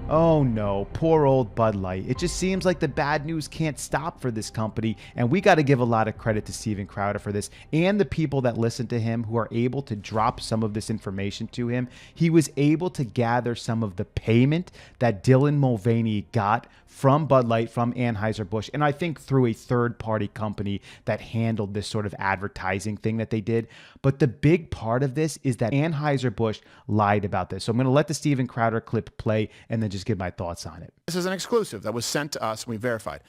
Oh no, poor old Bud Light. It just seems like the bad news can't stop for this company, and we got to give a lot of credit to Steven Crowder for this and the people that listen to him who are able to drop some of this information to him. He was able to gather some of the payment that Dylan Mulvaney got from Bud Light, from Anheuser-Busch, and I think through a third-party company that handled this sort of advertising thing that they did. But the big part of this is that Anheuser-Busch lied about this. So I'm going to let the Steven Crowder clip play and then just give my thoughts on it. This is an exclusive that was sent to us and we verified.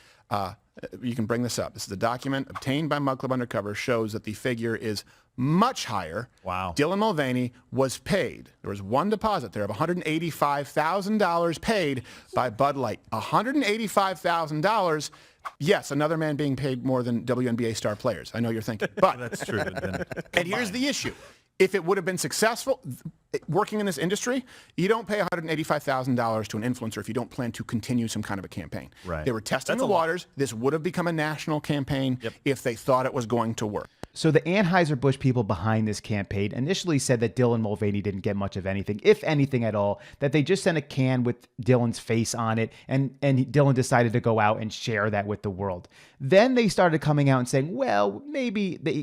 You can bring this up. This is a document obtained by Mug Club Undercover, shows that the figure is much higher. Wow. Dylan Mulvaney was paid. There was one deposit there of $185,000 paid by Bud Light. $185,000. Yes, another man being paid more than WNBA star players. I know you're thinking, but That's true. and here's the issue. If it would have been successful working in this industry, you don't pay $185,000 to an influencer if you don't plan to continue some kind of a campaign. Right. They were testing That's the a lot. waters. This would have become a national campaign if they thought it was going to work. So the Anheuser-Busch people behind this campaign initially said that Dylan Mulvaney didn't get much of anything, if anything at all, that they just sent a can with Dylan's face on it, and Dylan decided to go out and share that with the world. Then they started coming out and saying, well, maybe they, a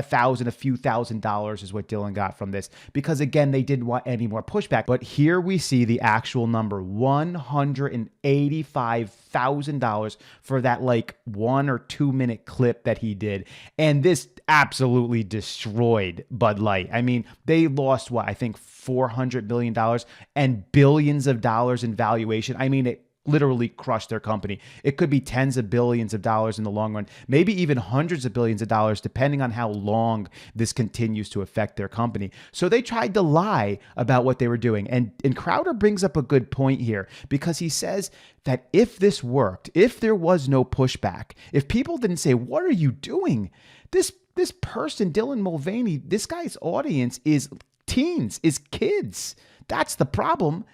few $1,000 is what Dylan got from this, because again, they didn't want any more pushback. But here we see the actual number, $185,000 for that like 1 or 2 minute clip that he did. And this absolutely destroyed Bud Light. I mean, they lost what, I think $400 million and billions of dollars in valuation. I mean, it literally crushed their company. It could be tens of billions of dollars in the long run, maybe even hundreds of billions of dollars, depending on how long this continues to affect their company. So they tried to lie about what they were doing. And Crowder brings up a good point here, because he says that if this worked, if there was no pushback, if people didn't say, what are you doing? This person, Dylan Mulvaney, this guy's audience is teens, is kids. That's the problem.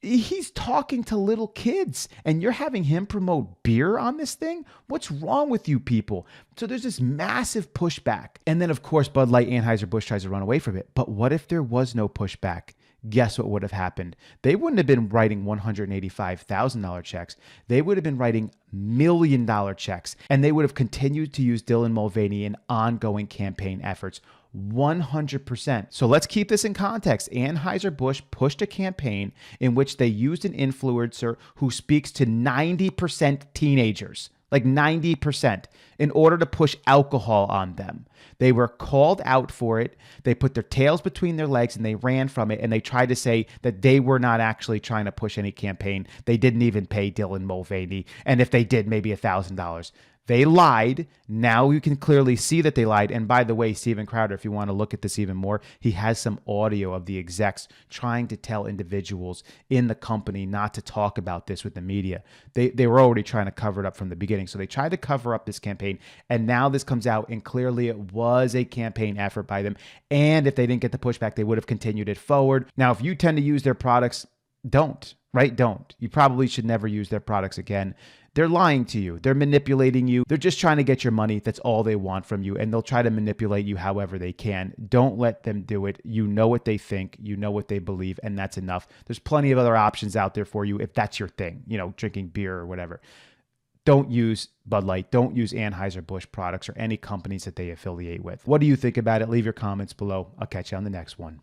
He's talking to little kids, and you're having him promote beer on this thing? What's wrong with you people? So there's this massive pushback. And then, of course, Bud Light, Anheuser-Busch tries to run away from it. But what if there was no pushback? Guess what would have happened? They wouldn't have been writing $185,000 checks. They would have been writing $1 million checks, and they would have continued to use Dylan Mulvaney in ongoing campaign efforts. 100%. So let's keep this in context. Anheuser-Busch pushed a campaign in which they used an influencer who speaks to 90% teenagers, like 90%, in order to push alcohol on them. They were called out for it. They put their tails between their legs and they ran from it, and they tried to say that they were not actually trying to push any campaign. They didn't even pay Dylan Mulvaney, and if they did, maybe $1,000. They lied. Now you can clearly see that they lied. And by the way, Steven Crowder, if you want to look at this even more, he has some audio of the execs trying to tell individuals in the company not to talk about this with the media. They were already trying to cover it up from the beginning. So they tried to cover up this campaign. And now this comes out, and clearly it was a campaign effort by them. And if they didn't get the pushback, they would have continued it forward. Now, if you tend to use their products, don't, right? Don't. You probably should never use their products again. They're lying to you. They're manipulating you. They're just trying to get your money. That's all they want from you. And they'll try to manipulate you however they can. Don't let them do it. You know what they think. You know what they believe. And that's enough. There's plenty of other options out there for you if that's your thing, drinking beer or whatever. Don't use Bud Light. Don't use Anheuser-Busch products or any companies that they affiliate with. What do you think about it? Leave your comments below. I'll catch you on the next one.